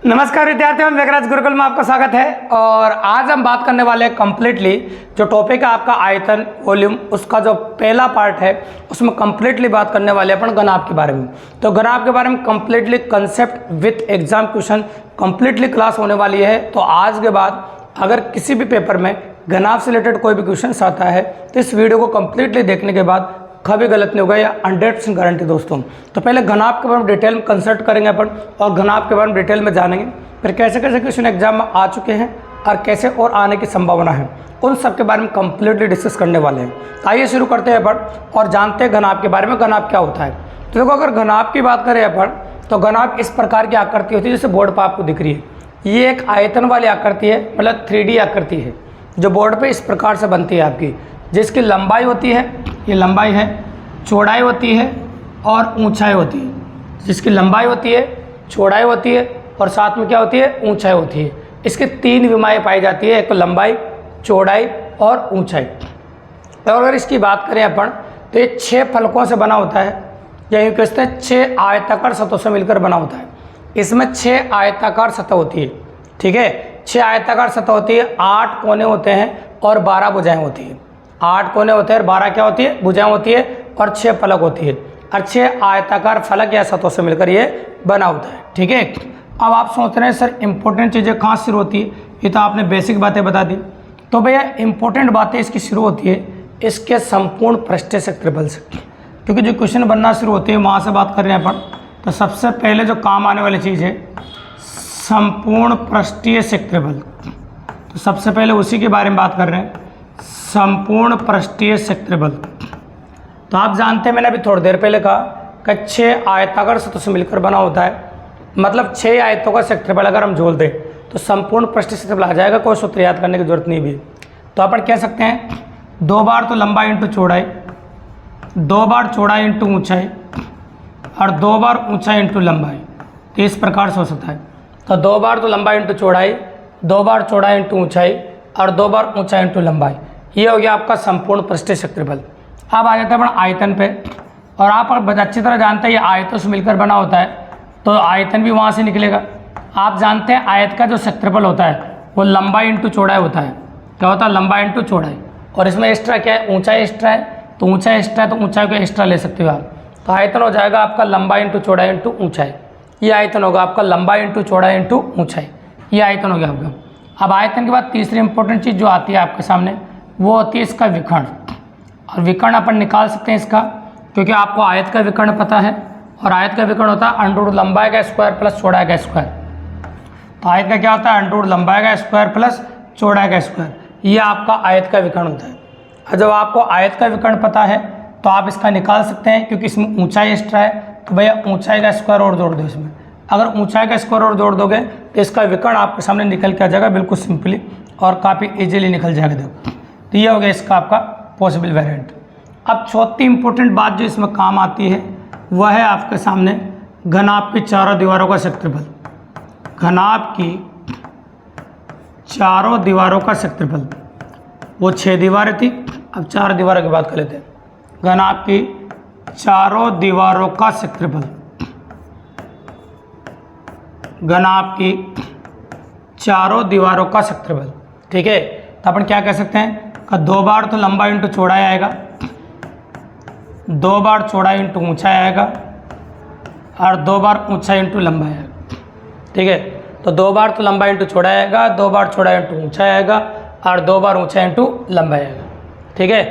नमस्कार विद्यार्थियों, मेघराज गुरुकुल में आपका स्वागत है। और आज हम बात करने वाले हैं कम्प्लीटली जो टॉपिक है आपका आयतन वॉल्यूम, उसका जो पहला पार्ट है उसमें कम्प्लीटली बात करने वाले हैं अपन घनाभ के बारे में। तो घनाभ के बारे में completely concept with exam question completely class होने वाली है। तो आज के बाद अगर किसी भी पेपर में घनाभ से रिलेटेड कोई भी क्वेश्चन आता है तो इस वीडियो को कम्प्लीटली देखने के बाद कभी गलत नहीं होगा, या 100% गारंटी दोस्तों। तो पहले घनाभ के बारे में डिटेल में कंसल्ट करेंगे अपन और घनाभ के बारे में डिटेल में जानेंगे, फिर कैसे कैसे क्वेश्चन एग्जाम में आ चुके हैं और कैसे और आने की संभावना है, उन सब के बारे में कंप्लीटली डिस्कस करने वाले हैं। तो आइए शुरू करते हैं अपन और जानते हैं घनाभ के बारे में, घनाभ क्या होता है। तो देखो, अगर घनाभ की बात करें अपन तो घनाभ इस प्रकार की आकृति होती है जैसे बोर्ड पर आपको दिख रही है। ये एक आयतन वाली आकृति है, मतलब 3D आकृति है जो बोर्ड पे इस प्रकार से बनती है आपकी, जिसकी लंबाई होती है, ये लंबाई है, चौड़ाई होती है और ऊंचाई होती है। जिसकी लंबाई होती है, चौड़ाई होती है और साथ में क्या होती है, ऊंचाई होती है। इसके 3 विमाएँ पाई जाती है, एक तो लंबाई, चौड़ाई और ऊंचाई। और अगर इसकी बात करें अपन तो ये 6 फलकों से बना होता है, या कहते हैं 6 आयताकार सतहों से मिलकर बना होता है। इसमें 6 आयताकार सतह होती है, ठीक है। 6 आयताकार सतह होती है, 8 कोने होते हैं और 12 भुजाएं होती है। 8 कोने होते हैं और 12 क्या होती है, भुजाएं होती है और 6 फलक होती है। और 6 आयताकार फलक या सतहों से मिलकर ये बना होता है, ठीक है। अब आप सोच रहे हैं सर इंपॉर्टेंट चीज़ें कहाँ शुरू होती है, ये तो आपने बेसिक बातें बता दी। तो भैया इंपॉर्टेंट बातें इसकी शुरू होती है इसके संपूर्ण पृष्ठीय क्षेत्रफल से, क्योंकि जो क्वेश्चन बनना शुरू होते हैं वहाँ से बात कर रहे हैं अपन। तो सबसे पहले जो काम आने वाली चीज़ है संपूर्ण पृष्ठीय क्षेत्रफल। तो सबसे पहले उसी के बारे में बात कर रहे हैं, संपूर्ण पृष्ठीय क्षेत्रफल। तो आप जानते हैं, मैंने अभी थोड़ी देर पहले कहा कि 6 आयताकार सतहों से मिलकर बना होता है, मतलब 6 आयतों का क्षेत्रफल अगर हम जोड़ दें तो संपूर्ण पृष्ठीय क्षेत्रफल आ जाएगा, कोई सूत्र याद करने की जरूरत नहीं भी। तो अपन कह सकते हैं 2 बार तो लंबाई इंटू चौड़ाई, 2 बार चौड़ाई इंटू ऊंचाई और 2 बार ऊंचाई इंटू लंबाई। तो इस प्रकार से हो सकता है। तो 2 बार तो लंबाई इंटू चौड़ाई, 2 बार चौड़ाई इंटू ऊंचाई और 2 बार ऊंचाई इंटू लंबाई, ये हो गया आपका संपूर्ण पृष्ठीय क्षेत्रफल। अब आ जाता है अपन आयतन पे, और आप अच्छी तरह जानते हैं ये आयतों से मिलकर बना होता है, तो आयतन भी वहाँ से निकलेगा। आप जानते हैं आयत का जो क्षेत्रफल होता है वो लंबाई इंटू चौड़ाई होता है। क्या होता है, लंबाई इंटू चौड़ाई। और इसमें एक्स्ट्रा क्या है, ऊंचाई एक्स्ट्रा है, तो ऊंचाई एक्स्ट्रा है तो ऊंचाई को एक्स्ट्रा ले सकते हो आप। तो आयतन हो जाएगा आपका लंबाई इंटू चौड़ाई इंटू ऊंचाई। ये आयतन होगा आपका लंबाई इंटू चौड़ाई इंटू ऊंचाई, ये आयतन हो गया आपका। अब आयतन के बाद तीसरी इंपॉर्टेंट चीज़ जो आती है आपके सामने वो होती है इसका विकर्ण। और विकर्ण अपन निकाल सकते हैं इसका, क्योंकि आपको आयत का विकर्ण पता है, और आयत का विकर्ण होता है अंडर रूट लंबाई का स्क्वायर प्लस चौड़ाई का स्क्वायर। तो आयत का क्या होता है, अंडर रूट लंबाई का स्क्वायर प्लस चौड़ाई का स्क्वायर, ये आपका आयत का विकर्ण होता है। और जब आपको आयत का विकर्ण पता है तो आप इसका निकाल सकते हैं, क्योंकि इसमें ऊंचाई एक्स्ट्रा है, तो भैया ऊंचाई का स्क्वायर और जोड़ दो इसमें। अगर ऊंचाई का स्क्वायर और जोड़ दोगे तो इसका विकर्ण आपके सामने निकल के आ जाएगा बिल्कुल सिंपली, और काफ़ी ईजिली निकल जाएगा। देखो, तो ये हो गया इसका आपका पॉसिबल वेरिएंट। अब चौथी इंपॉर्टेंट बात जो इसमें काम आती है वह है आपके सामने घनाभ की चारों दीवारों का क्षेत्रफल। घनाभ की चारों दीवारों का क्षेत्रफल, वो 6 दीवारें थी, अब 4 दीवारों की बात कर लेते हैं। घनाभ की चारों दीवारों का क्षेत्रफल, घनाभ की चारों दीवारों का क्षेत्रफल, ठीक है। तो अपन क्या कह सकते हैं कि 2 बार तो लंबाई इंटू चौड़ाई आएगा, 2 बार चौड़ाई इंटू ऊंचाई आएगा और 2 बार ऊंचाई इंटू लंबाई आएगा, ठीक है। तो 2 बार तो लंबाई इंटू चौड़ाई आएगा, 2 बार चौड़ाई इंटू ऊंचाई आएगा और 2 बार ऊंचाई इंटू लंबाई आएगा, ठीक है।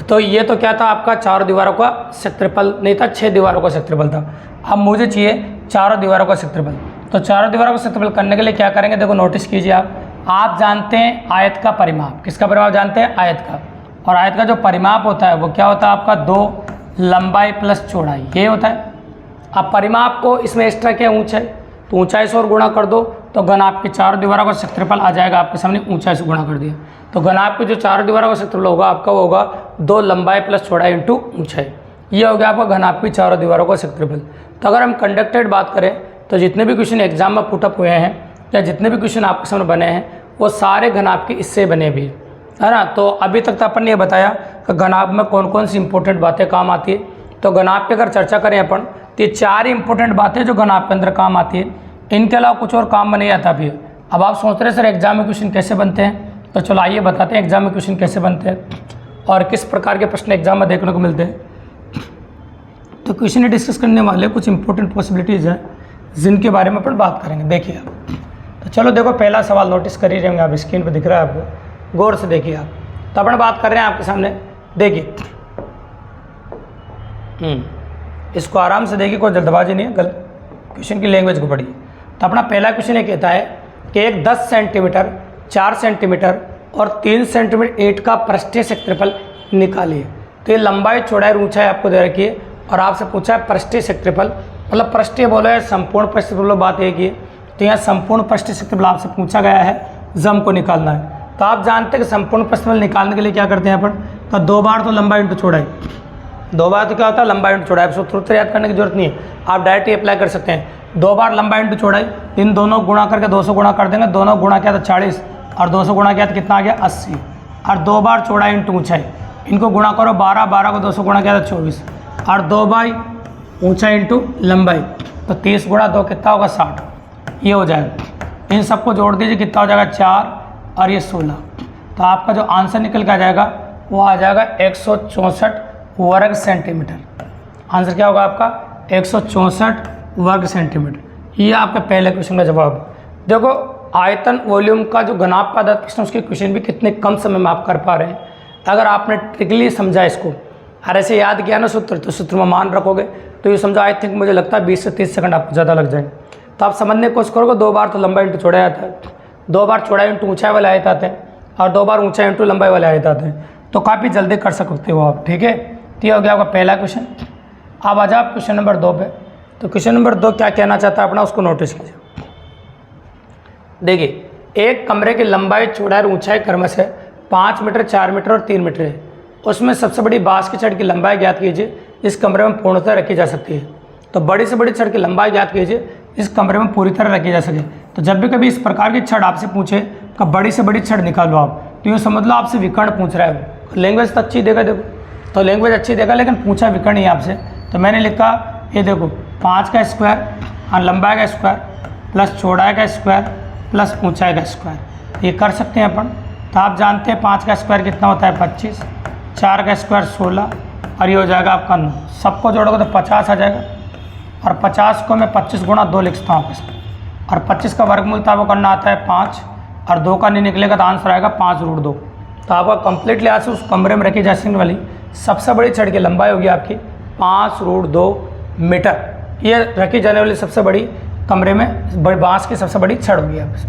तो ये तो क्या था आपका 4 दीवारों का क्षेत्रफल नहीं था, 6 दीवारों का क्षेत्रफल था। अब मुझे चाहिए 4 दीवारों का क्षेत्रफल। तो 4 दीवारों का क्षेत्रफल करने के लिए क्या करेंगे, देखो नोटिस कीजिए आप जानते हैं आयत का परिमाप, किसका परिमाप जानते हैं, आयत का। और आयत का जो परिमाप होता है वो क्या होता है आपका 2 लंबाई प्लस चौड़ाई, ये होता है। अब परिमाप को इसमें एक्स्ट्रा क्या, ऊंचाई, तो ऊंचाई से और गुणा कर दो तो घनाभ की 4 दीवारों का क्षेत्रफल आ जाएगा आपके सामने, ऊंचाई से गुणा कर दिया। तो घनाभ की जो 4 दीवारों का क्षेत्रफल होगा आपका वो होगा 2 लंबाई प्लस चौड़ाई इंटू ऊंचाई, ये हो गया आपका घनाभ की 4 दीवारों का क्षेत्रफल। तो अगर हम कंडक्टेड बात करें तो जितने भी क्वेश्चन एग्जाम में पुटअप हुए हैं या जितने भी क्वेश्चन आपके सामने बने हैं वो सारे घनाभ के इससे बने भी, है ना। तो अभी तक तो अपन ने ये बताया कि घनाभ में कौन कौन सी इंपॉर्टेंट बातें काम आती है। तो घनाभ की अगर चर्चा करें अपन तो ये 4 इंपॉर्टेंट बातें जो घनाभ के अंदर काम आती है। इनके अलावा कुछ और काम में नहीं आता भी। अब आप सोच रहे सर एग्जाम में क्वेश्चन कैसे बनते हैं, तो चलो आइए बताते हैं एग्जाम में क्वेश्चन कैसे बनते हैं और किस प्रकार के प्रश्न एग्जाम में देखने को मिलते हैं। तो क्वेश्चन ही डिस्कस करने वाले कुछ इंपॉर्टेंट पॉसिबिलिटीज़ हैं जिनके बारे में अपन बात करेंगे। देखिए आप, तो चलो देखो पहला सवाल नोटिस कर ही रहेंगे आप, स्क्रीन पर दिख रहा है आपको, गौर से देखिए आप। तो अपन बात कर रहे हैं आपके सामने, देखिए इसको आराम से देखिए, कोई जल्दबाजी नहीं है, क्वेश्चन की लैंग्वेज को पढ़िए। तो अपना पहला क्वेश्चन ये कहता है कि एक 10 सेंटीमीटर, 4 सेंटीमीटर और 3 सेंटीमीटर ईंट का पृष्ठीय क्षेत्रफल निकालिए। तो ये लंबाई, चौड़ाई और ऊंचाई आपको दे रखी है और आपसे पूछा है पृष्ठीय क्षेत्रफल, मतलब पृष्ठीय बोलो या संपूर्ण पृष्ठीय बोलो, बात एक ही है। तो यहाँ संपूर्ण पृष्ठीय क्षेत्रफल आपसे पूछा गया है, जम को निकालना है। तो आप जानते हैं कि संपूर्ण पृष्ठफल निकालने के लिए क्या करते हैं अपन, तो 2 बार तो लंबाई इंटू चौड़ाई, 2 बार तो क्या होता है लंबाई इंटू चौड़ाई। सूत्र याद करने की जरूरत नहीं है, आप डायरेक्ट ही अप्लाई कर सकते हैं। 2 बार लंबाई इंटू चौड़ाई, इन दोनों गुणा करके 200 गुणा कर देंगे, दोनों गुणा किया तो 40 और 200 गुणा किया तो कितना आ गया 80। और 2 बार चौड़ाई इंटू ऊंचाई, इनको गुणा करो 12, 12 को 200 गुणा किया तो 24 और 2 बाई ऊंचाई इंटू लंबाई, तो 30 गुणा 2 कितना होगा 60, ये हो जाएगा। इन सबको जोड़ दीजिए, कितना हो जाएगा 4 और ये 16। तो आपका जो आंसर निकल के आ जाएगा वो आ जाएगा 164 वर्ग सेंटीमीटर। आंसर क्या होगा आपका 164 वर्ग सेंटीमीटर। ये आपका पहले क्वेश्चन का जवाब। देखो आयतन वॉल्यूम का जो घनाभ का प्रश्न, उसके क्वेश्चन भी कितने कम समय में आप कर पा रहे हैं। अगर आपने ट्रिकली समझा इसको और ऐसे याद किया ना सूत्र, तो सूत्र में मान रखोगे तो ये समझो, आई थिंक मुझे लगता है 20 से 30 सेकंड आपको ज़्यादा लग जाएंगे। तो आप समझने की कोशिश करोगे, 2 बार तो लंबाई इंटू चौड़ाई आता है, 2 बार चौड़ाई इंटू ऊंचाई वाले आयत आते हैं और 2 बार ऊंचाई इंटू लंबाई वाले आयत आते हैं। तो काफ़ी जल्दी कर सकते हो आप, ठीक है। तो ये हो गया आपका पहला क्वेश्चन। अब आ जाओ आप क्वेश्चन नंबर 2 पे। तो क्वेश्चन नंबर 2 क्या कहना चाहता है अपना, उसको नोटिस कीजिए। देखिए एक कमरे की लंबाई, चौड़ाई और ऊंचाई क्रम से 5 मीटर, 4 मीटर और 3 मीटर है। उसमें सबसे बड़ी बाँस की छड़ की लंबाई ज्ञात कीजिए, इस कमरे में पूर्णतः रखी जा सकती है। तो बड़ी से बड़ी छड़ की लंबाई ज्ञात कीजिए, इस कमरे में पूरी तरह रखी जा सके। तो जब भी कभी इस प्रकार की छड़ आपसे पूछे कि बड़ी से बड़ी छड़ निकालो आप, तो यूँ समझ लो आपसे विकर्ण पूछ रहा है। लैंग्वेज तो अच्छी देगा, देखो तो लैंग्वेज अच्छी देगा, लेकिन पूछा विकर्ण ही आपसे। तो मैंने लिखा ये देखो 5 का स्क्वायर और लंबाई का स्क्वायर प्लस चौड़ाई का स्क्वायर प्लस ऊंचाई का स्क्वायर, ये कर सकते हैं अपन। तो आप जानते हैं 5 का स्क्वायर कितना होता है 25, 4 का स्क्वायर 16 और ये हो जाएगा आपका 9। सबको जोड़ोगे तो 50 आ जाएगा और 50 को मैं 25 गुणा 2 लिखता हूँ आपस में। और 25 का वर्गमूल तो आपको करना आता है 5 और 2 का नहीं निकलेगा तो आंसर आएगा 5√2। तो आपका कंप्लीटली आज से उस कमरे में रखी जा सकने वाली सबसे बड़ी छड़ की लंबाई होगी आपकी 5√2 मीटर। ये रखी जाने वाली सबसे बड़ी कमरे में बाँस की सबसे बड़ी छड़ होगी आपसे,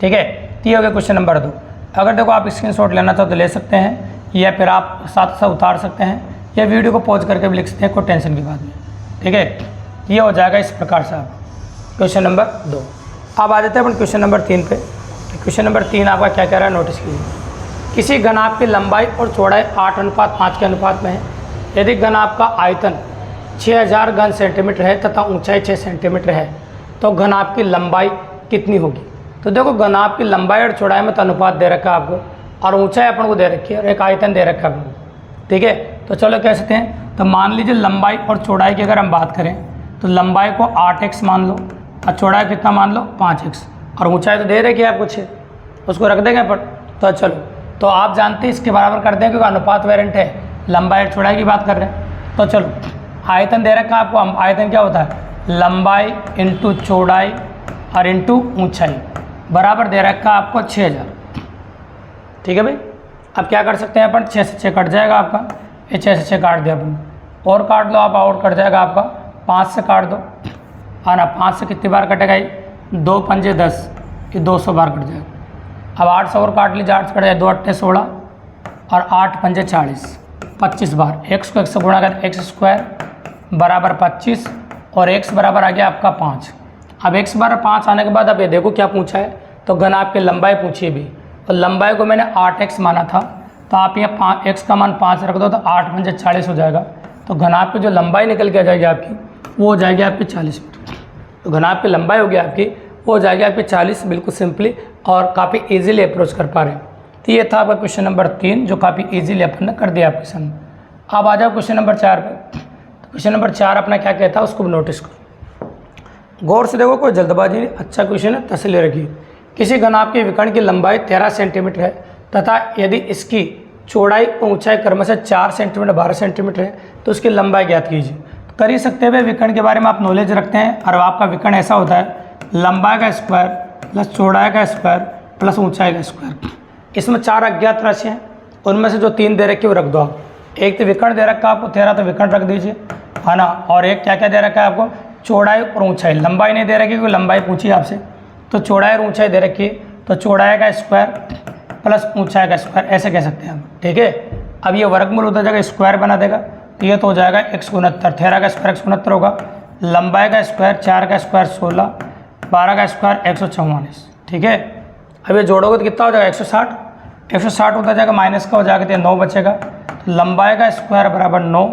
ठीक है। तो ये हो गया क्वेश्चन नंबर 2। अगर देखो आप स्क्रीनशॉट लेना चाहो तो ले सकते हैं, या फिर आप साथ साथ उतार सकते हैं, या वीडियो को पॉज करके भी लिख सकते हैं, कोई टेंशन की बात नहीं, ठीक है। ये हो जाएगा इस प्रकार से आप क्वेश्चन नंबर 2। अब आ जाते हैं अपन क्वेश्चन नंबर 3 पे। क्वेश्चन नंबर 3 आपका क्या कह रहा है, नोटिस कीजिए। किसी घनाभ की लंबाई और चौड़ाई 8:5 के अनुपात में है। यदि घनाभ का आयतन 6000 घन सेंटीमीटर है तथा ऊंचाई 6 सेंटीमीटर है, तो घनाभ की लंबाई कितनी होगी। तो देखो घनाभ की लंबाई और चौड़ाई में तो अनुपात दे रखा है आपको, और ऊंचाई अपन को दे रखी है, और एक आयतन दे रखा है अपन को, ठीक है। तो चलो कह सकते हैं, तो मान लीजिए लंबाई और चौड़ाई की अगर हम बात करें तो लंबाई को 8x मान लो और चौड़ाई कितना मान लो 5x, और ऊंचाई तो दे रखी है आपको 6, उसको रख देंगे अपन। तो चलो, तो आप जानते हैं इसके बराबर कर दें क्योंकि अनुपात वेरिएंट है, लंबाई और चौड़ाई की बात कर रहे हैं। तो चलो आयतन दे रखा है आपको, आयतन क्या होता है लंबाई इंटू चौड़ाई और इंटू ऊंचाई, बराबर दे रखा है आपको 6000, ठीक है भाई। अब क्या कर सकते हैं अपन, 6 से 6 कट जाएगा आपका, ये 6 से 6 काट दिया अपन, और काट लो आप, और कट जाएगा आपका 5 से काट दो, हाँ ना 5 से कितनी बार कटेगा ये 2 पंजे 10, ये 200 बार कट जाएगा। अब 8 से और काट लीजिए, 8 से कट जाए 2 8 16 और 8 पंजे 40, 25 बार। x को 1 से गुणा कर x स्क्वायर बराबर 25 और x बराबर आ गया आपका 5। अब x बराबर 5 आने के बाद अब ये देखो क्या पूछा है, तो घनाभ की लंबाई पूछी भी, और लंबाई को मैंने 8x माना था, तो आप यहाँ x का मान 5 रख दो तो 8 पंजे 40 हो जाएगा। तो घनाभ की जो लंबाई निकल के आ जाएगी आपकी, वो हो जाएगी आपकी 40 मीटर। तो घनाभ की लंबाई होगी आपकी, वो हो जाएगी आपकी 40, बिल्कुल सिंपली, और काफ़ी इजीली अप्रोच कर पा रहे हैं। तो ये था आपका क्वेश्चन नंबर 3 जो काफ़ी इजीली अपन ने कर दिया आपके सामने। अब आ जाओ क्वेश्चन नंबर 4 पे। तो क्वेश्चन नंबर 4 अपना क्या कहता है उसको भी नोटिस करो। गौर से देखो, कोई जल्दबाजी नहीं, अच्छा क्वेश्चन है, तसल्ली रखिए। किसी घनाभ के विकर्ण की लंबाई 13 सेंटीमीटर है तथा यदि इसकी चौड़ाई और ऊंचाई क्रमशः 4 सेंटीमीटर 12 सेंटीमीटर है तो उसकी लंबाई ज्ञात कीजिए। कर ही सकते हैं, विकर्ण के बारे में आप नॉलेज रखते हैं और आपका विकर्ण ऐसा होता है लंबाई का स्क्वायर प्लस चौड़ाई का स्क्वायर प्लस ऊंचाई का स्क्वायर। इसमें 4 अज्ञात राशि हैं, उनमें से जो 3 दे रखी वो रख दो आप। एक तो विकर्ण दे रखा आपको 13, तो विकर्ण रख दीजिए, है ना। और एक क्या क्या दे रखा है आपको, चौड़ाई और ऊंचाई। लंबाई नहीं दे रखी, क्योंकि लंबाई पूछी आपसे, तो चौड़ाई और ऊंचाई दे रखी है, तो चौड़ाई का स्क्वायर प्लस ऊंचाई का स्क्वायर ऐसे कह सकते हैं हम, ठीक है। अब ये वर्गमूल होता जाएगा, स्क्वायर बना देगा, तो ये तो हो जाएगा 169। 13 का स्क्वायर 169 होगा, लंबाई का स्क्वायर 4 का स्क्वायर 16, 12 का स्क्वायर 144, ठीक है। अब ये जोड़ोगे तो कितना हो जाएगा 160। 160 होता जाएगा, माइनस का हो जाएगा, तो 9 बचेगा। तो लंबाई का स्क्वायर बराबर 9,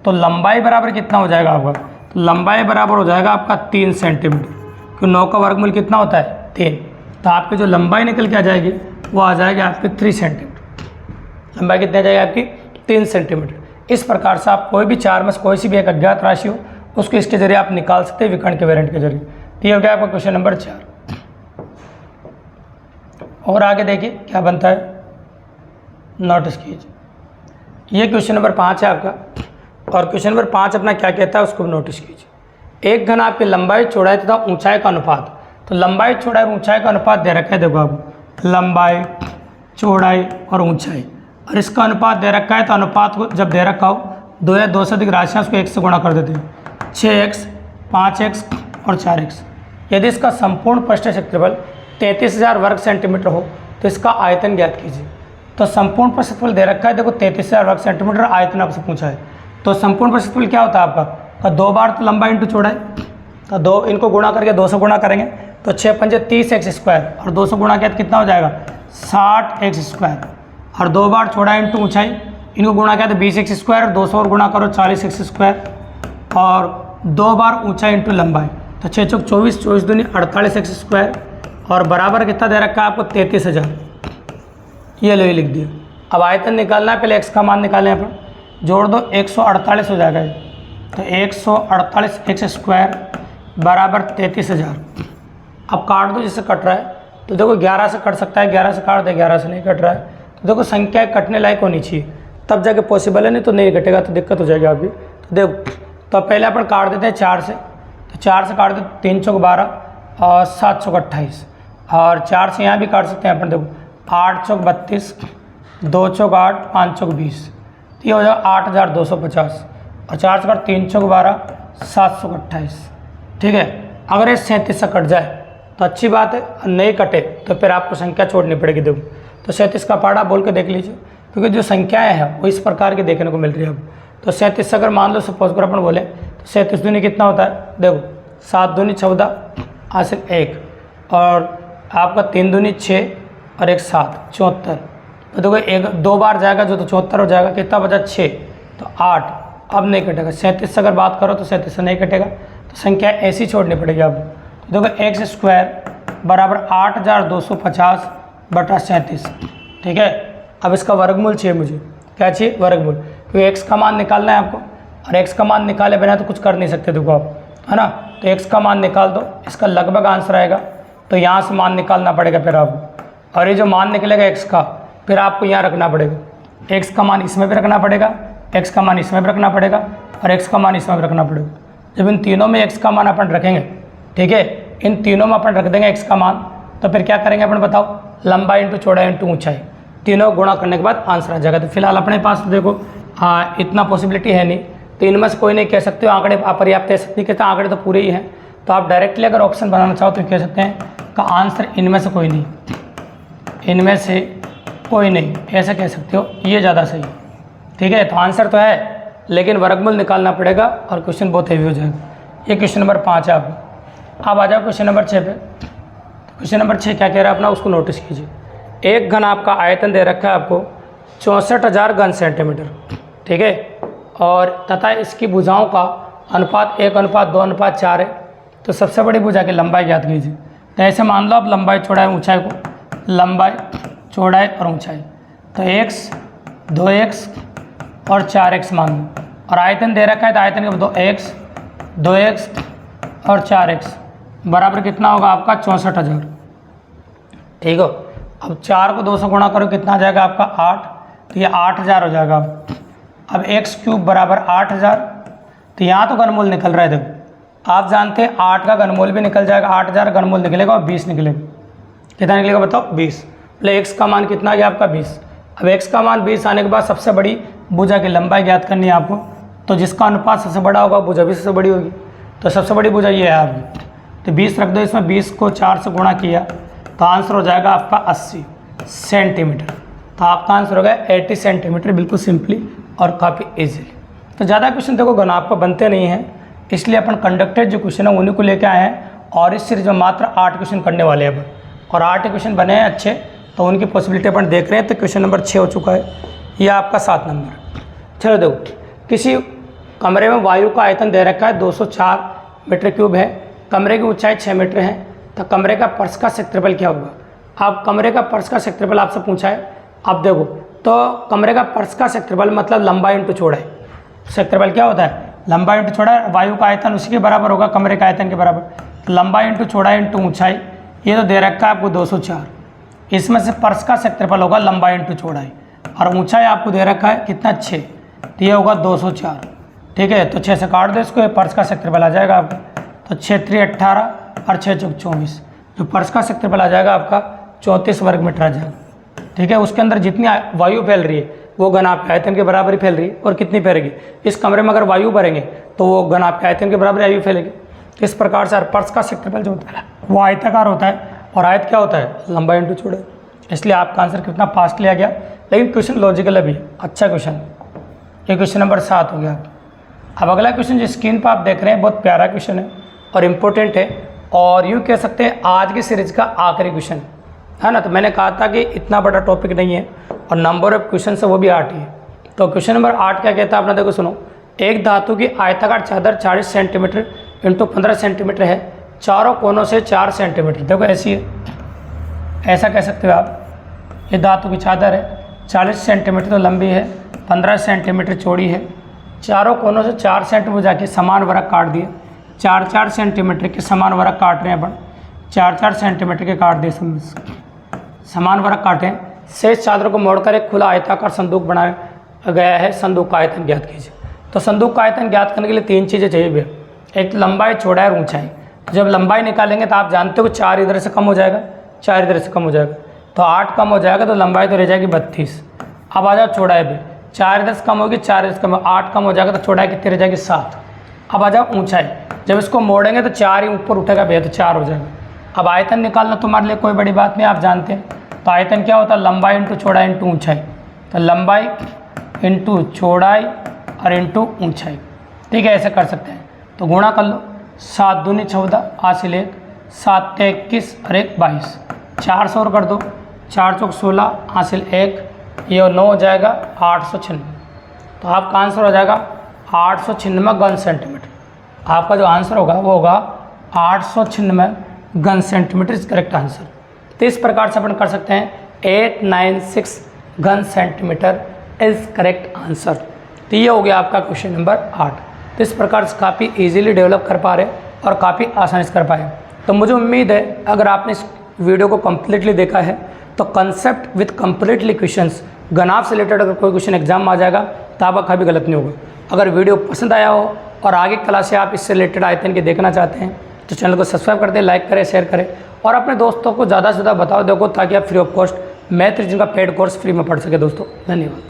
तो लंबाई बराबर कितना हो जाएगा आपका, तो लंबाई बराबर हो जाएगा आपका 3 सेंटीमीटर, क्योंकि 9 का वर्गमूल कितना होता है 3। तो आपकी जो लंबाई निकल के आ जाएगी वो आ जाएगी आपकी 3 सेंटीमीटर। लंबाई कितनी आ जाएगी आपकी 3 सेंटीमीटर। इस प्रकार से आप कोई भी 4 में से कोई सी भी एक अज्ञात राशि हो उसको इसके जरिए आप निकाल सकते हैं, विकर्ण के वेरिएंट के जरिए। तो ये हो गया आपका क्वेश्चन नंबर 4। और आगे देखिए क्या बनता है, नोटिस कीजिए। ये क्वेश्चन नंबर 5 है आपका, और क्वेश्चन नंबर 5 अपना क्या कहता है उसको नोटिस कीजिए। एक घन आपकी लंबाई चौड़ाई तथा ऊंचाई का अनुपात, तो लंबाई चौड़ाई और ऊंचाई का अनुपात दे रखा है, देखो आप लंबाई चौड़ाई और ऊंचाई, और इसका अनुपात दे रखा है। तो अनुपात को जब दे रखा हो 2 या 2 से अधिक राशियाँ उसको 1 से गुणा कर देते हैं, 6x 5x और 4x। यदि इसका संपूर्ण पृष्ठ क्षेत्रफल 33,000 वर्ग सेंटीमीटर हो तो इसका आयतन ज्ञात कीजिए। तो संपूर्ण पृष्ठफल दे रखा है, देखो 33,000 वर्ग सेंटीमीटर, आयतन आपसे पूछा है। तो संपूर्ण पृष्ठफल क्या होता है आपका, 2 बार तो लंबाई इंटू चौड़ाई, तो 2 इनको गुणा करके 2 से गुणा करेंगे तो 6 पंजे 30x स्क्वायर, और 2 से गुणा किया तो कितना हो जाएगा 60x स्क्वायर, और 2 बार चौड़ाई इंटू ऊंचाई, इनको गुणा किया तो 20x स्क्वायर, 200 और गुणा करो 40x स्क्वायर, और 2 बार ऊंचाई इंटू लंबाई, तो 6 चौक 24, 24 दूनी 48x स्क्वायर, और बराबर कितना दे रखा है आपको 33,000। ये लो, ये लिख दिया। अब आयतन निकालना है, पहले x का मान निकालें, यहाँ पर जोड़ दो 148 हो जाएगा ये, तो 148x स्क्वायर बराबर 33,000। अब काट दो, जिससे कट रहा है, तो देखो 11 से कट सकता है, 11 से काट दे, 11 से नहीं कट रहा है, तो देखो संख्या कटने लायक होनी चाहिए तब जाके पॉसिबल है, नहीं तो नहीं कटेगा तो दिक्कत हो जाएगी आपकी। तो देखो, तो पहले अपन काट देते हैं 4 से, तो 4 से काट देते 3 चौक 12 और 7 चौक 28, और 4 से यहाँ भी काट सकते हैं अपन, देखो 8 चौक 32, 2 चौक 8, 5 चौक 20, तो ये हो जाएगा 8,250, और 4 से काट 3 चौक 12, 7 चौक 28, ठीक है। अगर ये 37 से कट जाए तो अच्छी बात है, नहीं कटे तो फिर आपको संख्या छोड़नी पड़ेगी। देखो, तो 37 का पाड़ा बोल के देख लीजिए, क्योंकि जो संख्याएं हैं वो इस प्रकार की देखने को मिल रही है। अब तो 37 अगर मान लो सपोज कर अपन बोले तो 37 दूनी कितना होता है, देखो 7 दूनी 14 हासिल 1, और आपका 3 दूनी 6 और 1 7 74, तो देखो 2 बार जाएगा जो, तो 74 हो जाएगा, कितना बचा 6, तो 8। अब नहीं कटेगा, 37 से अगर बात करो तो 37 से नहीं कटेगा, तो संख्या ऐसी छोड़नी पड़ेगी आपको। तो देखो x स्क्वायर बराबर 8,250 बटा 37, ठीक है। अब इसका वर्गमूल चाहिए मुझे, क्या चाहिए वर्गमूल, क्योंकि x का मान निकालना है आपको, और x का मान निकाले बिना तो कुछ कर नहीं सकते, देखो आप, है ना। तो x का मान निकाल दो, इसका लगभग आंसर आएगा, तो यहाँ से मान निकालना पड़ेगा फिर आपको, और ये जो मान निकलेगा x का फिर आपको यहाँ रखना पड़ेगा, x का मान इसमें भी रखना पड़ेगा, x का मान इसमें भी रखना पड़ेगा, और x का मान इसमें भी रखना पड़ेगा। जब इन तीनों में x का मान अपन रखेंगे, ठीक है, इन तीनों में अपन रख देंगे x का मान, तो फिर क्या करेंगे अपन बताओ, लंबाई इंटू चौड़ाई इंटू ऊंचाई, तीनों गुणा करने के बाद आंसर आ जाएगा। तो फिलहाल अपने पास देखो इतना पॉसिबिलिटी है नहीं, तो इनमें से कोई नहीं कह सकते हो आंकड़े अपर्याप्त है, नहीं कहते आंकड़े तो पूरे ही हैं, तो आप डायरेक्टली अगर ऑप्शन बनाना चाहो तो कह सकते हैं का आंसर इनमें से कोई नहीं, इनमें से कोई नहीं, ऐसा कह सकते हो, ये ज़्यादा सही, ठीक है। तो आंसर तो है, लेकिन वर्गमूल निकालना पड़ेगा और क्वेश्चन बहुत हेवी हो जाएगा। ये क्वेश्चन नंबर 5 है आपका। अब आ जाओ क्वेश्चन नंबर 6 पे। क्वेश्चन नंबर 6 क्या कह रहा है अपना, उसको नोटिस कीजिए। एक घन आपका आयतन दे रखा है आपको 64,000 घन सेंटीमीटर, ठीक है, और तथा इसकी भुजाओं का अनुपात 1:2:4 है। तो सबसे बड़ी भुजा की लंबाई ज्ञात कीजिए। तो ऐसे मान लो आप लंबाई चौड़ाई ऊंचाई को, लंबाई चौड़ाई और ऊंचाई, तो x 2x और 4x मान लो, और आयतन दे रखा है तो आयतन के 2x और 4x, बराबर कितना होगा आपका 64,000। ठीक हो। अब 4 को 2 से गुणा करो, कितना आ जाएगा आपका 8, तो ये 8,000 हो जाएगा। अब एक्स क्यूब बराबर 8,000, तो यहाँ तो घनमूल निकल रहा है। देखो आप जानते हैं 8 का घनमूल भी निकल जाएगा, 8,000 घनमूल निकलेगा और 20 निकलेगा। कितना निकलेगा बताओ 20। बोले एक्स का मान कितना आ गया आपका 20। अब एक्स का मान 20 आने के बाद सबसे बड़ी भुजा की लंबाई ज्ञात करनी है आपको, तो जिसका अनुपात सबसे बड़ा होगा भुजा भी सबसे बड़ी होगी। तो सबसे बड़ी भुजा ये है आपकी, तो 20 रख दो इसमें, 20 को 4 से गुणा किया तो आंसर हो जाएगा आपका 80 सेंटीमीटर। तो आपका आंसर होगा 80 सेंटीमीटर, बिल्कुल सिंपली और काफ़ी ईजिली। तो ज़्यादा क्वेश्चन देखो गणित पर बनते नहीं हैं, इसलिए अपन कंडक्टेड जो क्वेश्चन है उन्हीं को लेके आए हैं और इस सीरीज में मात्र 8 क्वेश्चन करने वाले हैं अपन, और 8 क्वेश्चन बने हैं अच्छे, तो उनकी पॉसिबिलिटी अपन देख रहे हैं। तो क्वेश्चन नंबर 6 हो चुका है, यह आपका 7 नंबर। चलो देखो, किसी कमरे में वायु का आयतन दे रखा है 204 मीटर क्यूब है, कमरे की ऊंचाई 6 मीटर है, तो कमरे का फर्श का क्षेत्रफल क्या होगा। अब कमरे का फर्श का क्षेत्रफल आपसे पूछा है। अब देखो, तो कमरे का फर्श का क्षेत्रफल मतलब लंबाई इंटू चौड़ाई। क्षेत्रफल क्या होता है, लंबाई इंटू चौड़ाई। वायु का आयतन उसी के बराबर होगा, कमरे का आयतन के बराबर। तो लंबाई इंटू चौड़ाई इंटू ऊंचाई, ये तो दे रखा है आपको 204। इसमें से फर्श का क्षेत्रफल होगा लंबाई इंटू चौड़ाई, और ऊंचाई आपको दे रखा है कितना 6, तो ये होगा 204। ठीक है, तो 6 से काट दो इसको, ये फर्श का क्षेत्रफल आ जाएगा आपका। तो 6 3 18 और 6 चौक 24, जो फर्श का क्षेत्रफल आ जाएगा आपका 34 वर्ग मीटर आ जाएगा। ठीक है, उसके अंदर जितनी वायु फैल रही है वो घन आपके आयतन के बराबर ही फैल रही है। और कितनी फैलेगी, इस कमरे में अगर वायु भरेंगे तो वो घन आपके आयतन के बराबर वायु फैलेगी। इस प्रकार से फर्श का क्षेत्रफल जो होता है वो आयताकार होता है, और आयत क्या होता है, लंबाई इंटू चौड़ाई। इसलिए आपका आंसर कितना फास्ट लिया गया, लेकिन क्वेश्चन लॉजिकल है भी, अच्छा क्वेश्चन। ये क्वेश्चन नंबर 7 हो गया। अब अगला क्वेश्चन जो स्क्रीन पर आप देख रहे हैं बहुत प्यारा क्वेश्चन है और इम्पोर्टेंट है, और यूँ कह सकते हैं आज की सीरीज का आखिरी क्वेश्चन है ना। तो मैंने कहा था कि इतना बड़ा टॉपिक नहीं है, और नंबर ऑफ क्वेश्चन है वो भी 8 ही है। तो क्वेश्चन नंबर 8 क्या कहता है अपना, देखो सुनो। एक धातु की आयताकार चादर 40 सेंटीमीटर इंटू 15 सेंटीमीटर है, चारों कोनों से 4 सेंटीमीटर। देखो ऐसी है, ऐसा कह सकते हो आप। ये धातु की चादर है, 40 सेंटीमीटर तो लंबी है, 15 सेंटीमीटर चौड़ी है, चारों कोनों से 4 सेंटीमीटर जाके समान वर्ग काट दिए। 4-4 सेंटीमीटर के समान वर्ग काट रहे हैं अपन, 4-4 सेंटीमीटर के काट दिए, समान वर्ग काटें। शेष चादर को मोड़कर एक खुला आयताकार संदूक बनाया गया है, संदूक का आयतन ज्ञात कीजिए। तो संदूक का आयतन ज्ञात करने के लिए 3 चीज़ें चाहिए भैया, एक लंबाई, चौड़ाई और ऊंचाई। जब लंबाई निकालेंगे तो आप जानते हो 4 इधर से कम हो जाएगा, 4 इधर से कम हो जाएगा, तो 8 कम हो जाएगा, तो लंबाई तो रह जाएगी 32। अब आ जाओ चौड़ाई पे, 4 इधर से कम होगी, 4 इधर से कम, 8 कम हो जाएगा, तो चौड़ाई कितनी रह जाएगी 7। अब आ जाओ ऊंचाई, जब इसको मोड़ेंगे तो 4 ही ऊपर उठेगा भैया, तो 4 हो जाएगा। अब आयतन निकालना तुम्हारे लिए कोई बड़ी बात नहीं, आप जानते हैं। तो आयतन क्या होता है, लंबाई इंटू चौड़ाई इंटू ऊंचाई। तो लंबाई इंटू चौड़ाई और इंटू ऊंचाई। ठीक है, ऐसे कर सकते हैं। तो गुणा कर लो, 7 दूनी 14 हासिल 1, 7 ते 21 और 1 22, 400 और कर दो, 4 चौक 16 हासिल 1, ये 9 हो जाएगा 896। तो आपका आंसर हो जाएगा 896 घन सेंटीमीटर। आपका जो आंसर होगा वो होगा 896 घन सेंटीमीटर इज करेक्ट आंसर। तो इस प्रकार से अपन कर सकते हैं 896 घन सेंटीमीटर इज करेक्ट आंसर। तो ये हो गया आपका क्वेश्चन नंबर 8। तो इस प्रकार से काफ़ी इजीली डेवलप कर पा रहे और काफ़ी आसानी से कर पाए। तो मुझे उम्मीद है अगर आपने इस वीडियो को कम्प्लीटली देखा है तो कंसेप्ट विथ कम्प्लीटली क्वेश्चंस गणित से रिलेटेड अगर कोई क्वेश्चन एग्जाम में आ जाएगा तो आपका कभी गलत नहीं होगा। अगर वीडियो पसंद आया हो और आगे क्लास से आप इससे रिलेटेड आयतन के देखना चाहते हैं तो चैनल को सब्सक्राइब कर दें, लाइक करें, शेयर करें और अपने दोस्तों को ज़्यादा से ज़्यादा बताओ देखो, ताकि आप free of cost math reason का पेड कोर्स फ्री में पढ़ सके दोस्तों। धन्यवाद।